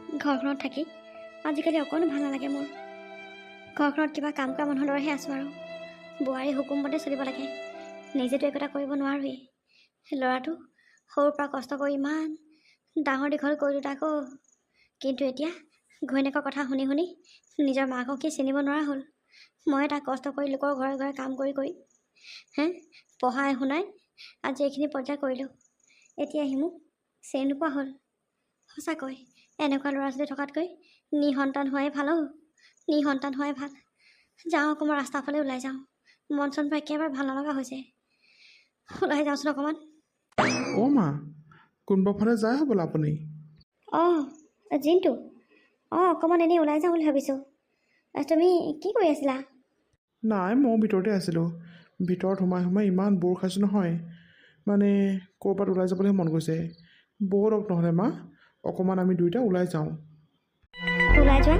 ঘৰখনত থাকি আজিকালি অকণো ভাল নালাগে মোৰ। ঘৰখনত কিবা কাম কৰা মানুহৰ দৰেহে আছোঁ আৰু বোৱাৰী হুকুমতে চলিব লাগে। নিজেতো একো এটা কৰিব নোৱাৰোৱেই। ল'ৰাটো সৰুৰ পৰা কষ্ট কৰি ইমান ডাঙৰ দীঘল কৰিলোঁ তাকো, কিন্তু এতিয়া ঘৈণীয়েকৰ কথা শুনি শুনি নিজৰ মাকক কি চিনিব নোৱাৰা হ'ল। মই তাক কষ্ট কৰি লোকৰ ঘৰে ঘৰে কাম কৰি পঢ়াই শুনাই আজি এইখিনি পৰ্যায় কৰিলোঁ। এতিয়া সি মোক চিনি নোপোৱা হ'ল। সঁচাকৈ এনেকুৱা ল'ৰা ছোৱালী থকাতকৈ নিসন্তান হোৱাই ভাল অ', নিসন্তান হোৱাই ভাল। যাওঁ অকণমান ৰাস্তাৰ ফালে ওলাই যাওঁ, মন চনবোৰ একেবাৰে ভাল নলগা হৈছে। ওলাই যাওঁচোন অকণমান। অ' মা, কোনোবা ফালে যায় হ'বলা আপুনি? অঁ জিন্তু, অকণমান এনেই ওলাই যাওঁ বুলি ভাবিছোঁ। তুমি কি কৰি আছিলা? নাই, মই ভিতৰতে আছিলোঁ। ভিতৰত সোমাই সোমাই ইমান বৰ খাইছোঁ নহয়, মানে ক'ৰবাত ওলাই যাবলৈ মন গৈছে। ব'লক নহ'লে মা, অকণমান আমি দুয়োটা ওলাই যাওঁ। ওলাই যোৱা?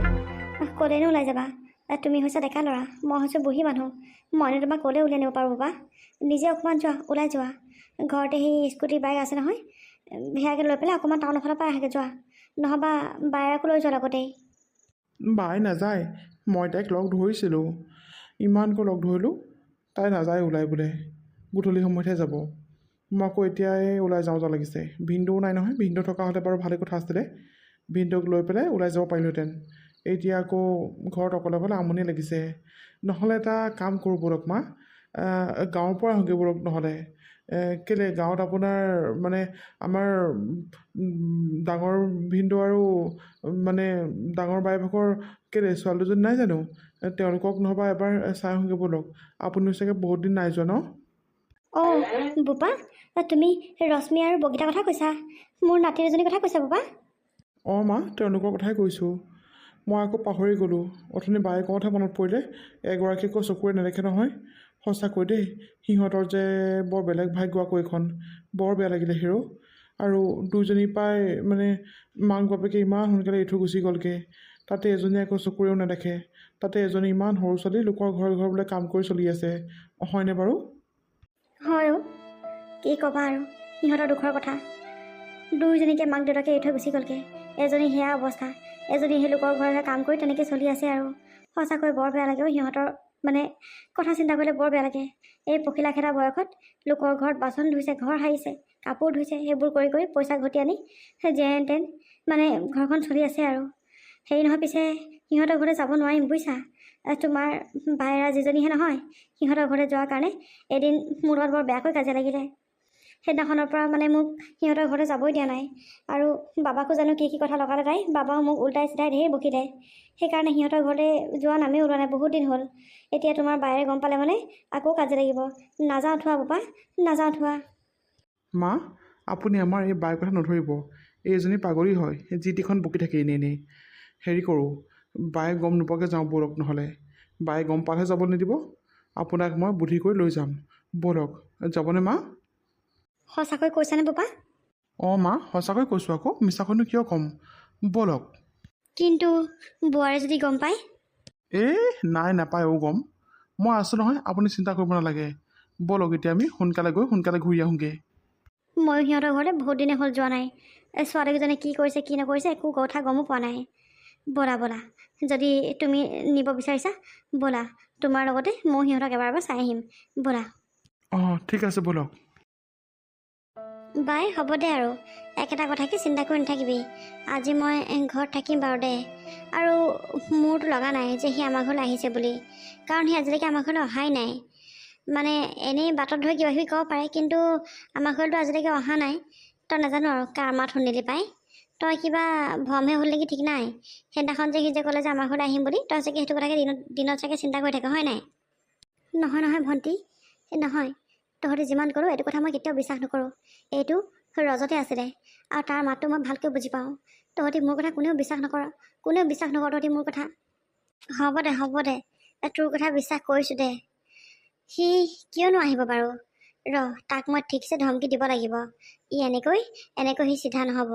ক'লেনো ওলাই যাবা? তুমি হৈছা ডেকা ল'ৰা, মই হৈছোঁ বুঢ়ী মানুহ। মইনো তোমাক ক'লে উলিয়াই নিব পাৰোঁ বাবা? নিজে অকণমান যোৱা, ওলাই যোৱা। ঘৰতে সেই স্কুটি বাইক আছে নহয়, সেয়াকে লৈ পেলাই অকণমান টাউনৰ ফালৰ পৰা আহেগৈ যোৱা। নহবা বাইৰকো লৈ যোৱা লগতেই। বাই নাযায়, মই তাইক লগ ধৰিছিলোঁ, ইমানকৈ লগ ধৰিলোঁ, তাই নাযায় ওলাই বোলে, গধূলি সময়তহে যাব। মই আকৌ এতিয়াই ওলাই যাওঁ যা লাগিছে। ভিনদেউ নাই নহয়, ভিনদেউ থকা হ'লে বাৰু ভালেই কথা আছিলে, ভিনদেউক লৈ পেলাই ওলাই যাব পাৰিলোহেঁতেন। এতিয়া আকৌ ঘৰত অকলে অকলে আমনি লাগিছে। নহ'লে এটা কাম কৰোঁ ব'লক মা, গাঁৱৰ পৰা আহোঁগৈ ব'লক নহ'লে। কেলৈ গাঁৱত আপোনাৰ মানে আমাৰ ডাঙৰ ভিনদেউ আৰু মানে ডাঙৰ বাইভাগৰ কেলৈ ছোৱালী দুজনী নাই জানো? তেওঁলোকক নহ'বা এবাৰ চাই আহোঁগৈ ব'লক। আপুনিও চাগে বহুত দিন নাই যোৱা ন? অঁ বোপা, তুমি ৰশ্মি আৰু বগীতাৰ কথা কৈছা? মোৰ নাতি দুজনীৰ কথা কৈছা বোপা? অঁ মা, তেওঁলোকৰ কথাই কৈছোঁ। মই আকৌ পাহৰি গ'লোঁ, অথনি বায়ে কওঁতহে মনত পৰিলে। এগৰাকী আকৌ চকুৰে নেদেখে নহয়। সঁচাকৈ দেই, সিহঁতৰ যে বৰ বেলেগ ভাগ্য আকৌ এইখন। বৰ বেয়া লাগিলে হেৰ'। আৰু দুইজনীৰ পৰাই মানে মাক বাপেকে ইমান সোনকালে এৰি থৈ গুচি গ'লগৈ। তাতে এজনীয়ে আকৌ চকুৰেও নেদেখে, তাতে এজনী ইমান সৰু ছোৱালী লোকৰ ঘৰে ঘৰে বোলে কাম কৰি চলি আছে। হয়নে বাৰু? হয় অ', কি ক'বা আৰু সিহঁতৰ দুখৰ কথা। দুইজনীকে মাক দেউতাকে এৰি থৈ গুচি গ'লগৈ। এজনী সেয়া অৱস্থা, এজনী সেই লোকৰ ঘৰে কাম কৰি তেনেকৈ চলি আছে আৰু। সঁচাকৈ বৰ বেয়া লাগে সিহঁতৰ মানে কথা চিন্তা কৰিলে বৰ বেয়া লাগে। এই পখিলা খেদা বয়সত লোকৰ ঘৰত বাচন ধুইছে, ঘৰ সাৰিছে, কাপোৰ ধুইছে, সেইবোৰ কৰি কৰি পইচা ঘটি আনি যেন তেন মানে ঘৰখন চলি আছে আৰু। হেৰি নহয়, পিছে সিহঁতৰ ঘৰলৈ যাব নোৱাৰিম বুজিছা। তোমাৰ বাইৰা যিজনীহে নহয়, সিহঁতৰ ঘৰলৈ যোৱাৰ কাৰণে এদিন মোৰ লগত বৰ বেয়াকৈ কাজিয়া লাগিলে। সেইদিনাখনৰ পৰা মানে মোক সিহঁতৰ ঘৰলৈ যাবই দিয়া নাই। আৰু বাবাকো জানো কি কি কথা লগালে তাই, বাবাও মোক উল্টাই চিধাই ঢেৰ বকিলে। সেইকাৰণে সিহঁতৰ ঘৰলৈ যোৱা নামেই ওলোৱা নাই বহুত দিন হ'ল। এতিয়া তোমাৰ বাইৰে গম পালে মানে আকৌ কাজিয়া লাগিব। নাযাওঁ থোৱা বাবা, নাযাওঁ থোৱা। মা, আপুনি আমাৰ এই বাৰ কথা নধৰিব। এইজনী পাগলী হয়, যি টিখন বকি থাকে এনেই এনেই। হেৰি কৰোঁ, বায়ে গম নোপোৱাকৈ যাওঁ ব'লক নহ'লে। বায়ে গম পালেহে যাব নিদিব। আপোনাক মই বুদ্ধি কৰি লৈ যাম ব'লক। যাবনে মা? সঁচাকৈ কৈছানে বোপা? অঁ মা, সঁচাকৈ কৈছোঁ আকৌ, মিছাকৈনো কিয় ক'ম। ব'লক। কিন্তু বোৱাৰী যদি গম পায়? নাই, নাপায় অ' গম। মই আছোঁ নহয়, আপুনি চিন্তা কৰিব নালাগে। ব'লক এতিয়া আমি সোনকালে গৈ সোনকালে ঘূৰি আহোঁগৈ। ময়ো সিহঁতৰ ঘৰলৈ বহুত দিনে হ'ল যোৱা নাই। ছোৱালীকেইজনী কি কৰিছে কি নকৰিছে একো কথা গমো পোৱা নাই। ব'লা ব'লা, যদি তুমি নিব বিচাৰিছা ব'লা, তোমাৰ লগতে ময়ো সিহঁতক এবাৰ চাই আহিম ব'লা। অঁ ঠিক আছে ব'লক। বাই হ'ব দে আৰু, একেটা কথাকে চিন্তা কৰি নাথাকিবি। আজি মই ঘৰত থাকিম বাৰু দে। আৰু মোৰতো লগা নাই যে সি আমাৰ ঘৰলৈ আহিছে বুলি, কাৰণ সি আজিলৈকে আমাৰ ঘৰলৈ অহাই নাই। মানে এনেই বাটত ধৰি কিবা কিবি ক'ব পাৰে, কিন্তু আমাৰ ঘৰতো আজিলৈকে অহা নাই। তই নাজানো আৰু কাৰ মাত শুনিলি পাই। তই কিবা ভ্ৰমহে হ'ল নেকি ঠিক নাই। সেইদিনাখন যে সি যে ক'লে যে আমাৰ ঘৰলৈ আহিম বুলি, তই চাগে সেইটো কথাকে দিনত চাগে চিন্তা কৰি থাক হয় নাই? নহয় নহয় ভণ্টি, নহয়। তহঁতি যিমান কৰোঁ এইটো কথা মই কেতিয়াও বিশ্বাস নকৰোঁ। এইটো ৰজতে আছিলে, আৰু তাৰ মাতটো মই ভালকৈ বুজি পাওঁ। তহঁতি মোৰ কথা কোনেও বিশ্বাস নকৰ তহঁতি মোৰ কথা। হ'ব দে, তোৰ কথা বিশ্বাস কৰিছোঁ দে। সি কিয়নো আহিব বাৰু? তাক মই ঠিকছে ধমকি দিব লাগিব। এনেকৈ সি চিধা নহ'ব।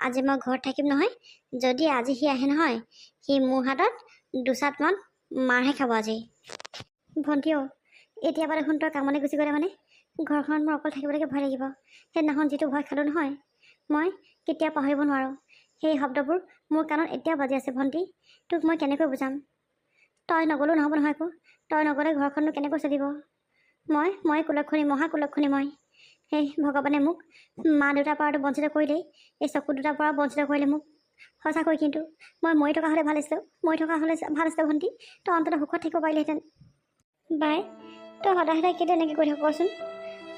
আজি মই ঘৰত থাকিম নহয়, যদি আজি সি আহে নহয়, সি মোৰ হাতত দুচাটমান মাৰহে খাব আজি। ভণ্টি অ', এতিয়া পৰা দেখোন তই কামলৈ গুচি গ'লে মানে ঘৰখনত মোৰ অকল থাকিবলৈকে ভয় লাগিব। সেইদিনাখন যিটো ভয় খালোঁ নহয়, মই কেতিয়াও পাহৰিব নোৱাৰোঁ। সেই শব্দবোৰ মোৰ কাণত এতিয়াও বাজি আছে। ভণ্টি, তোক মই কেনেকৈ বুজাম? তই নগ'লেও নহ'ব নহয় আকৌ। তই নগ'লে ঘৰখননো কেনেকৈ চলিব? মই কুলক্ষণী, মহাকুলক্ষণী মই। সেই ভগৱানে মোক মা দেউতাৰ পৰাতো বঞ্চিত কৰিলেই, এই চকু দুটাৰ পৰা বঞ্চিত কৰিলে মোক। সঁচাকৈ কিন্তু মই মৰি থকা হ'লে ভাল আছিলোঁ, মৰি থকা হ'লে ভাল আছিলে ভণ্টি। তই অন্ততঃ সুখত থাকিব পাৰিলেহেঁতেন। বাই, তই সদায় সদায় কেতিয়া এনেকৈ কৈ থাক কচোন?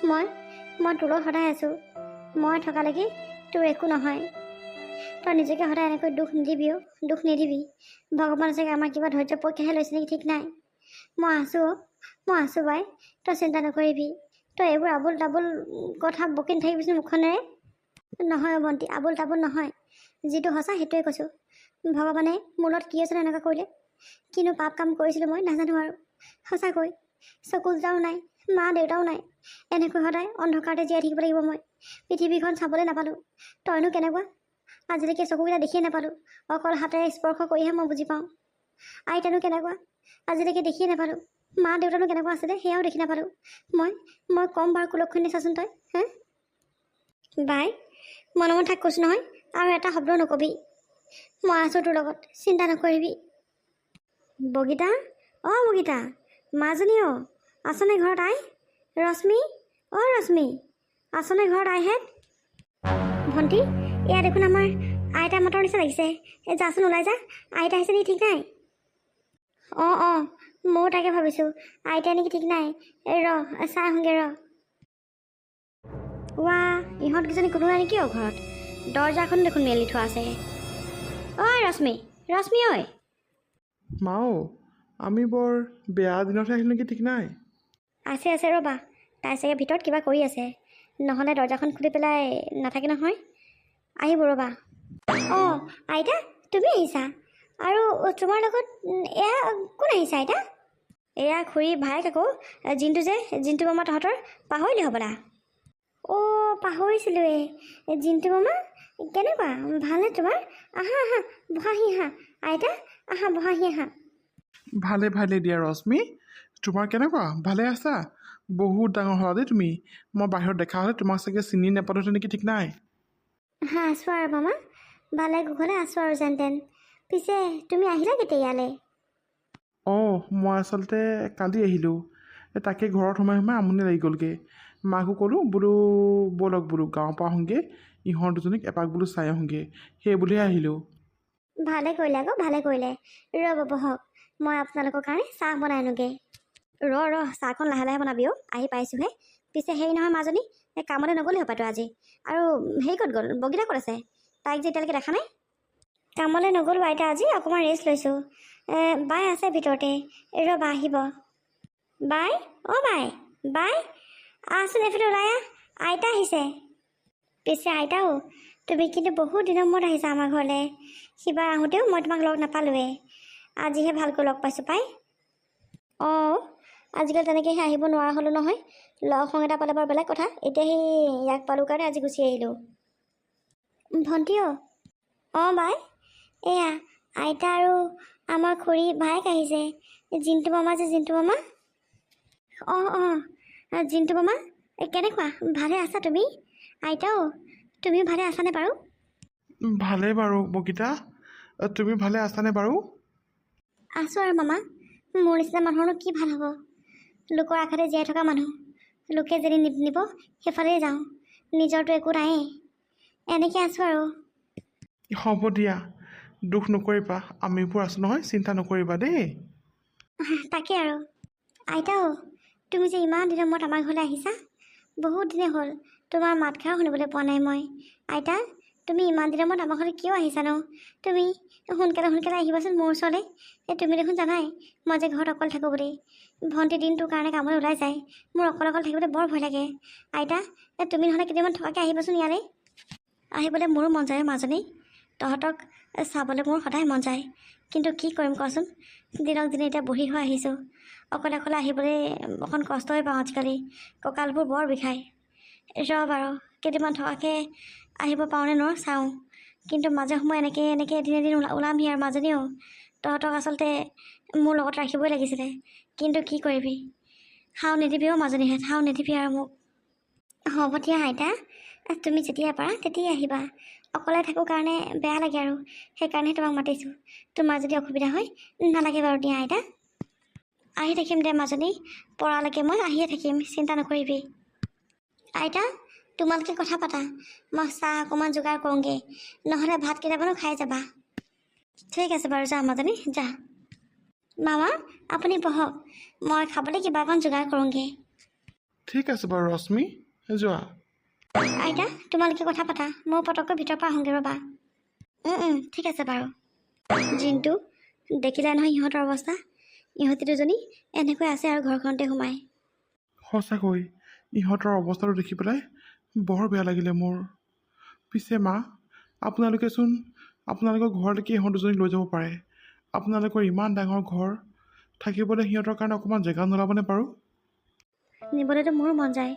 মই তোৰ লগত সদায় আছোঁ। মই থকালৈকে তোৰ একো নহয়। তই নিজকে সদায় এনেকৈ দুখ নিদিবি অ', দুখ নিদিবি। ভগৱানে চাগে আমাৰ কিবা ধৈৰ্য পৰীক্ষাহে লৈছে নেকি ঠিক নাই। মই আছোঁ বাই, তই চিন্তা নকৰিবি। তই এইবোৰ আবোল তাবোল কথা বকি নাথাকিবিচোন মুখনেৰে। নহয় অ' ভণ্টি, আবোল তাবোল নহয়। যিটো সঁচা সেইটোৱে কৈছোঁ। ভগৱানে মোৰ লগত কি আছে এনেকুৱা কৰিলে? কিনো পাপ কাম কৰিছিলোঁ মই নাজানো আৰু। সঁচাকৈ চকু দুটাও নাই, মা দেউতাও নাই। এনেকৈ সদায় অন্ধকাৰতে জীয়াই থাকিব লাগিব মই। পৃথিৱীখন চাবলৈ নাপালোঁ। তইনো কেনেকুৱা? আজিলৈকে চকুকেইটা দেখিয়ে নাপালোঁ। অকল হাতেৰে স্পৰ্শ কৰিহে মই বুজি পাওঁ। আইতানো কেনেকুৱা? আজিলৈকে দেখিয়ে নাপালোঁ। মা দেউতানো কেনেকুৱা আছিলে সেয়াও দেখি নাপালোঁ। মই কম বাৰু কুলক্ষণী চাচোন তই। হে বাই, মনে মনে থাক কৈছোঁ নহয়, আৰু এটা শব্দও নকবি। মই আছোঁ তোৰ লগত, চিন্তা নকৰিবি। বগীতা, অ' বগীতা, মাজনী অ', আছনে ঘৰত আই? ৰশ্মি, অ' ৰশ্মি, আছনে ঘৰত আইহেঁত? ভণ্টি, এয়া দেখোন আমাৰ আইতা মাতৰ নিচিনা লাগিছে। যাচোন ওলাই যা, আইতা আহিছে নেকি ঠিক নাই। অঁ ময়ো তাকে ভাবিছোঁ, আইতা নেকি ঠিক নাই। চাই আহোঁগৈ ৰ। ৱা, ইহঁতকেইজনী কোনো নাই নেকি অ' ঘৰত? দৰ্জাখন দেখোন মেলি থোৱা আছে। ঐ ৰশ্মি, ঐ। মাও, আমি বৰ বেয়া দিনতহে আহিলোঁ নেকি ঠিক নাই। আছে ৰ'বা, তাই চাগে ভিতৰত কিবা কৰি আছে, নহ'লে দৰ্জাখন খুলি পেলাই নাথাকে নহয়। আহিব ৰ'বা। অঁ আইতা, তুমি আহিছা? আৰু তোমাৰ লগত এয়া কোন আহিছা আইতা? এয়া খুৰী ভায়েক আকৌ, জিন্তু মামা তহঁতৰ। পাহৰিলি হ'বলা? অ' পাহৰিছিলোঁৱে। জিন্তু মামা কেনেকুৱা, ভালনে তোমাৰ? আহা বহাহি আহা আইতা, আহা বহাহি আহা। ভালে দিয়া ৰশ্মি, তোমাৰ কেনেকুৱা? ভালে আছা? বহুত ডাঙৰ হ'লা দেই তুমি। মই বাহিৰত দেখা হ'লে তোমাক চাগে চিনি নাপালোঁহেঁতেন নেকি ঠিক নাই। আছোঁ আৰু মামা, ভালে কুশলে আছোঁ আৰু যেন তেন। পিছে তুমি আহিলা কেতিয়া ইয়ালৈ? অঁ, মই আচলতে কালি আহিলোঁ। তাকে ঘৰত সোমাই আমনি লাগি গ'লগৈ। মাকো ক'লোঁ বোলো ব'লক বোলো গাঁৱৰ পৰা আহোঁগৈ, ইহঁত দুজনীক এপাক বোলো চাই আহোঁগৈ, সেই বুলিহে আহিলোঁ। ভালে কৰিলে আকৌ, ভালে কৰিলে। ৰ'ব বহক, মই আপোনালোকৰ কাৰণে চাহ বনাই আনোগৈ। চাহখন লাহে লাহে বনাবি অ', আহি পাইছোঁহে। পিছে হেৰি নহয় মাজনী, এই কামলৈ নগ'লে হপাইতো আজি। আৰু হেৰি ক'ত গ'ল, বগীতা ক'ত আছে? তাইক যে এতিয়ালৈকে দেখা নাই। কামলৈ নগ'লোঁ আইতা, আজি অকণমান ৰেষ্ট লৈছোঁ। বাই আছে ভিতৰতে, ৰ'বা আহিব। বাই, অ' বাই আহচোন এইফালে ওলাই আহ, আইতা আহিছে। পিছে আইতাও, তুমি কিন্তু বহুত দিনৰ মূৰত আহিছা আমাৰ ঘৰলৈ। সিবাৰ আহোঁতেও মই তোমাক লগ নাপালোঁৱে, আজিহে ভালকৈ লগ পাইছোঁ পাই। অঁ, আজিকালি তেনেকৈহে আহিব নোৱাৰা হ'লোঁ নহয়। লগ সংগ এটা পালে বাৰু বেলেগ কথা, এতিয়া সেই ইয়াক পালোঁ কাৰণে আজি গুচি আহিলোঁ। ভণ্টি অঁ বাই, এয়া আইতা আৰু আমাৰ খুৰী ভায়েক আহিছে। জিন্তু মামা অঁ জিন্তু মামা, কেনেকুৱা, ভালে আছা তুমি? আইতাও, তুমিও ভালে আছানে বাৰু? ভালেই বাৰু বগীতা, তুমি ভালে আছানে বাৰু? আছোঁ আৰু মামা, মোৰ নিচিনা মানুহৰনো কি ভাল হ'ব? লোকৰ আশাতে জীয়াই থকা মানুহ, লোকে যদি নিব সেইফালেই যাওঁ, নিজৰটো একো নায়েই। এনেকৈ আছোঁ আৰু। হ'ব দিয়া, দুখ নকৰিবা, আমিবোৰ আছোঁ নহয়, চিন্তা নকৰিবা দেই। তাকে আৰু। আইতাও, তুমি যে ইমান দিনৰ মূৰত আমাৰ ঘৰলৈ আহিছা, বহুত দিনেই হ'ল তোমাৰ মাতষাৰো শুনিবলৈ পোৱা নাই মই। আইতা, তুমি ইমান দিনৰ মূৰত আমাৰ ঘৰলৈ কিয় আহিছানো? তুমি সোনকালে আহিবাচোন মোৰ ওচৰলৈ। তুমি দেখোন জানাই মই যে ঘৰত অকল থাকোঁ বুলি। ভণ্টি দিনটোৰ কাৰণে কামলৈ ওলাই যায়, মোৰ অকল থাকিবলৈ বৰ ভয় লাগে। আইতা, তুমি নহ'লে কেইদিনমান থকাকৈ আহিবাচোন ইয়ালৈ। আহিবলৈ মোৰো মন যায় মাজনী, তহঁতক চাবলৈ মোৰ সদায় মন যায়। কিন্তু কি কৰিম কোৱাচোন, দিনক দিনে এতিয়া বুঢ়ী হৈ আহিছোঁ। অকলে আহিবলৈ অকণ কষ্টই পাওঁ আজিকালি, কঁকালবোৰ বৰ বিষায়। বাৰু কেইদিনমান থকাকৈ আহিব পাৰোঁনে নোৱাৰোঁ চাওঁ। কিন্তু মাজে সময়ে এনেকৈ এদিন ওলামহি আৰু মাজনীও। তহঁতক আচলতে মোৰ লগত ৰাখিবই লাগিছিলে, কিন্তু কি কৰিবি, হাও নিদিবিও মাজনীহেঁত, হাও নিদিবি আৰু মোক। হ'ব দিয়া আইতা, তুমি যেতিয়া পাৰা তেতিয়াই আহিবা। অকলে থাকোঁ কাৰণে বেয়া লাগে আৰু সেইকাৰণে তোমাক মাতিছোঁ। তোমাৰ যদি অসুবিধা হয় নালাগে বাৰু দিয়া আইতা। আহি থাকিম দে মাজনী, পৰালৈকে মই আহিয়ে থাকিম, চিন্তা নকৰিবি। আইতা তোমালোকে কথা পাতা, মই চাহ অকণমান যোগাৰ কৰোঁগৈ, নহ'লে ভাত কেইটামানো খাই যাবা। ঠিক আছে বাৰু, যা মাজনী যা। মামা আপুনি বহক, মই খাবলৈ কিবা অকণ যোগাৰ কৰোঁগৈ। ঠিক আছে বাৰু ৰশ্মি, যোৱা। আইতা তোমালোকে কথা পাতা, মই পটককৈ ভিতৰৰ পৰা আহোঁগৈ ৰ'বা। ঠিক আছে বাৰু। জিন্তু দেখিলে নহয় ইহঁতৰ অৱস্থা, ইহঁতি দুজনী এনেকৈ আছে আৰু ঘৰখনতে সোমাই। সঁচাকৈ ইহঁতৰ অৱস্থাটো দেখি পেলাই বৰ বেয়া লাগিলে মোৰ। পিছে মা, আপোনালোকৰ ঘৰলৈকে ইহঁত দুজনীক লৈ যাব পাৰে। আপোনালোকৰ ইমান ডাঙৰ ঘৰ, থাকিবলৈ সিহঁতৰ কাৰণে অকণমান জেগা নোলাবনে বাৰু? নিবলৈতো মোৰো মন যায়,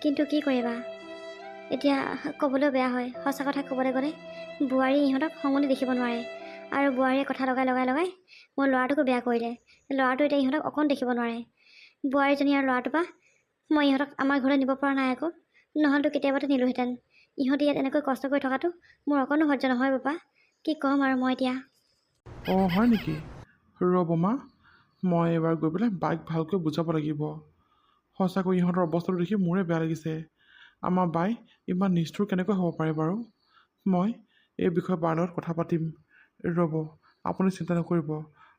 কিন্তু কি কৰিবা, এতিয়া ক'বলৈও বেয়া হয়। সঁচা কথা ক'বলৈ গ'লে বোৱাৰী ইহঁতক সমনি দেখিব নোৱাৰে, আৰু বোৱাৰীয়ে কথা লগাই মোৰ ল'ৰাটোকো বেয়া কৰিলে। ল'ৰাটো এতিয়া ইহঁতক অকণ দেখিব নোৱাৰে। বোৱাৰীজনী আৰু ল'ৰাটোৰ পৰা মই ইহঁতক আমাৰ ঘৰলৈ নিব পৰা নাই আকৌ, নহ'লেতো কেতিয়াবাতে নিলোঁহেঁতেন। ইহঁতে ইয়াত এনেকৈ কষ্ট কৰি থকাটো মোৰ অকণো সহ্য নহয় বাবা, কি ক'ম আৰু মই এতিয়া। অঁ হয় নেকি? ৰ'ব মা, মই এবাৰ গৈ পেলাই বাইক ভালকৈ বুজাব লাগিব। সঁচাকৈ ইহঁতৰ অৱস্থাটো দেখি মোৰে বেয়া লাগিছে। আমাৰ বাই ইমান নিষ্ঠুৰ কেনেকৈ হ'ব পাৰে বাৰু? মই এই বিষয়ে বাৰ লগত কথা পাতিম। ৰ'ব, আপুনি চিন্তা নকৰিব,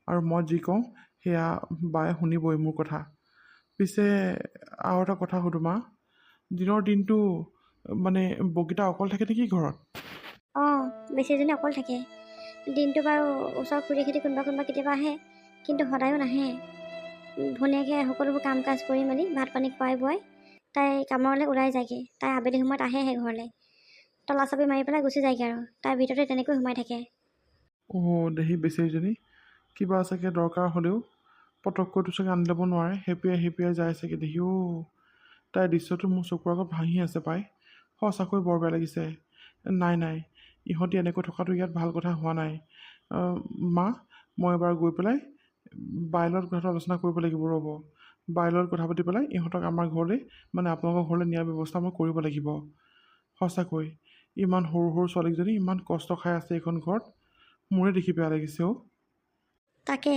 আৰু মই যি কওঁ সেয়া বায়ে শুনিবই মোৰ কথা। পিছে আৰু এটা কথা সুধোঁ মা, দিনৰ দিনটো মানে বগীতা অকল থাকে নেকি ঘৰত? অঁ বেছিজনী অকল থাকে। দিনটো বাৰু ওচৰৰ খুৰীহঁতে কোনোবা কেতিয়াবা আহে, কিন্তু সদায়ো নাহে। ধুনীয়াকৈ সকলোবোৰ কাম কাজ কৰি মেলি ভাত পানী খুৱাই বোৱাই তাই কামলৈ ওলাই যায়গৈ। তাই আবেলি সময়ত আহেহে ঘৰলৈ, তলা চাবি মাৰি পেলাই গুচি যায়গৈ, আৰু তাই ভিতৰতে তেনেকৈ সোমাই থাকে। অঁ দেহি বেচেৰীজনী, কিবা চাগে দৰকাৰ হ'লেও পটককৈতো চাগে আনি ল'ব নোৱাৰে, হেপিয়াই যায় চাগে দেহিও। তাইৰ দৃশ্যটো মোৰ চকুৰ আগত ভাঙি আছে পাই, সঁচাকৈ বৰ বেয়া লাগিছে। নাই, ইহঁতি এনেকৈ থকাটো ইয়াত ভাল কথা হোৱা নাই। মা, মই এবাৰ গৈ পেলাই বাইৰ লগত কথাটো আলোচনা কৰিব লাগিব। ৰ'ব, বাইৰ লগত কথা পাতি পেলাই ইহঁতক আমাৰ ঘৰলৈ, মানে আপোনালোকৰ ঘৰলৈ নিয়াৰ ব্যৱস্থা মই কৰিব লাগিব। সঁচাকৈ ইমান সৰু ছোৱালীজনী ইমান কষ্ট খাই আছে এইখন ঘৰত, মোৰে দেখি বেয়া লাগিছে অ'। তাকে,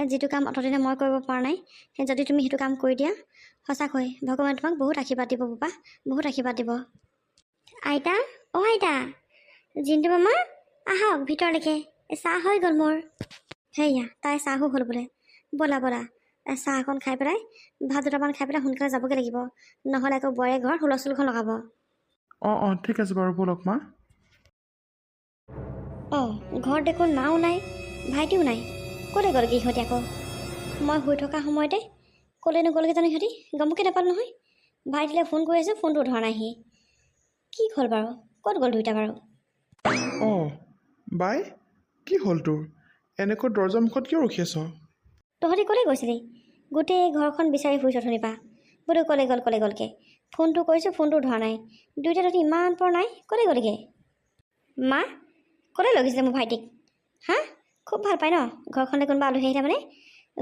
যিটো কাম অতদিনে মই কৰিব পৰা নাই, যদি তুমি সেইটো কাম কৰি দিয়া, সঁচাকৈ ভগৱানে তোমাক বহুত আশীৰ্বাদ দিব বাবা, বহুত আশীৰ্বাদ দিব। আইতা অঁ আইতা, জিন্তু মামা আহক ভিতৰলৈকে, চাহ হৈ গ'ল মোৰ। সেয়া তাই চাহো হ'ল বোলে। ব'লা চাহ অকণ খাই পেলাই, ভাত দুটামান খাই পেলাই সোনকালে যাবগৈ লাগিব, নহ'লে আকৌ বোৱাৰীয়ে ঘৰত হুলস্থুলখন লগাব। অঁ ঠিক আছে বাৰু, ব'লক মা। অঁ ঘৰত দেখোন মাও নাই, ভাইটিও নাই, ক'লৈ গ'লগৈ ইহঁতি আকৌ? মই শুই থকা সময়তে ক'লৈনো গ'লগৈ জানো ইহঁতি, গমকে নাপালোঁ নহয়। ভাইটিলৈ ফোন কৰি আছোঁ, ফোনটো ধৰা নাইহি। কি হ'ল বাৰু, ক'ত গ'ল দুইটা বাৰু? অঁ বাই, কি হ'ল তোৰ? এনেকৈ দৰ্জাৰ মুখত কিয় ৰখি আছ? তহঁতি ক'লৈ গৈছিলি? গোটেই ঘৰখন বিচাৰি ফুৰিছ ধনিপা, বোলো ক'লৈ গ'লকৈ ফোনটো কৰিছোঁ, ফোনটো ধৰা নাই। দুইটা তহঁতি ইমান পৰ নাই, ক'লৈ গ'লগৈ? মা ক'লৈ লৈ গৈছিলে মোৰ ভাইটিক? হা, খুব ভাল পায় ন ঘৰখনলৈ কোনোবা আলহী আহিলে মানে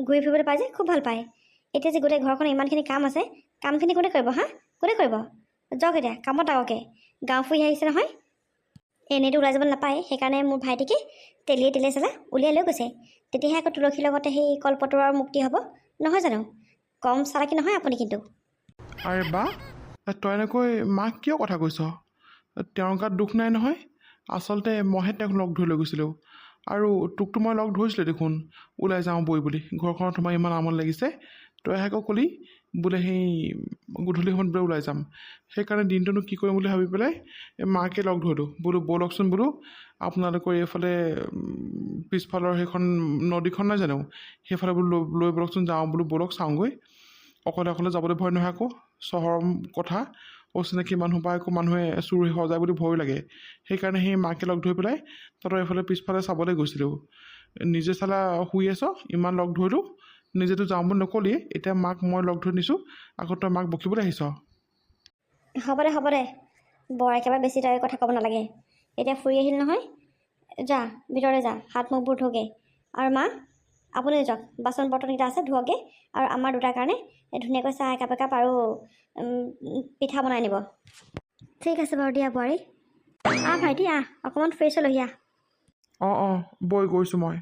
ঘূৰি ফুৰিবলৈ পাই যে, খুব ভাল পায়। এতিয়া যে গোটেই ঘৰখনৰ ইমানখিনি কাম আছে, কামখিনি কোনে কৰিব? কোনে কৰিব? যাওক এতিয়া কামত লাগকে, গাঁও ফুৰি আহিছে নহয়। এনেইতো ওলাই যাব নাপায়, সেইকাৰণে মোৰ ভাইটিকে তেলিয়ে চালা উলিয়াই লৈ গৈছে। তেতিয়াহে আকৌ তুলসীৰ লগতে সেই কলপতৰৰ মুক্তি হ'ব, নহয় জানো? কম চালাকি নহয় আপুনি কিন্তু। আৰে বা, তই এনেকৈ মাক কিয় কথা কৈছ? তেওঁৰ গাত দুখ নাই নহয়। আচলতে মইহে তেওঁক লগ ধৰি লৈ গৈছিলোঁ, আৰু তোকতো মই লগ ধৰিছিলোঁ দেখোন ওলাই যাওঁ বই বুলি। ঘৰখনত তোমাৰ ইমান আমনি লাগিছে, তইহে আকৌ ক'লি বোলে সেই গধূলি সময়ত বোলে ওলাই যাম। সেইকাৰণে দিনটোনো কি কৰিম বুলি ভাবি পেলাই মাকে লগ ধৰিলোঁ, বোলো ব'লকচোন বোলো, আপোনালোকৰ এইফালে পিছফালৰ সেইখন নদীখন নাই জানো, সেইফালে বোলো লৈ ব'লকচোন, যাওঁ বোলো, ব'লক চাওঁগৈ। অকলে যাবলৈ ভয় নহয় আকৌ, চহৰৰ কথা, অচিনাকি মানুহ বা আকৌ মানুহে চুৰি সজায় বুলি ভয় লাগে। সেইকাৰণে সেই মাকে লগ ধৰি পেলাই তহঁতৰ এইফালে পিছফালে চাবলৈ গৈছিলোঁ। নিজে চালা শুই আছ, ইমান লগ ধৰিলোঁ, নিজেতো যাওঁ বুলি নক'লিয়ে, এতিয়া মাক মই লগ ধৰি নিছোঁ, আকৌ তই মাক বকিবলৈ আহিছ। হ'ব দে বৰ একেবাৰে বেছি তাইৰ কথা ক'ব নালাগে। এতিয়া ফুৰি আহিল নহয়, যা ভিতৰলৈ যা, হাত মুখবোৰ ধুগে। আৰু মা আপুনি যাওক, বাচন বৰ্তনকেইটা আছে ধুৱগে, আৰু আমাৰ দুটাৰ কাৰণে ধুনীয়াকৈ চাহ একাপ আৰু পিঠা বনাই নিব। ঠিক আছে বাৰু দিয়া বোৱাৰী। ভাইটি অকণমান ফ্ৰেছ হ'লহি অঁ বৈ গৈছোঁ মই।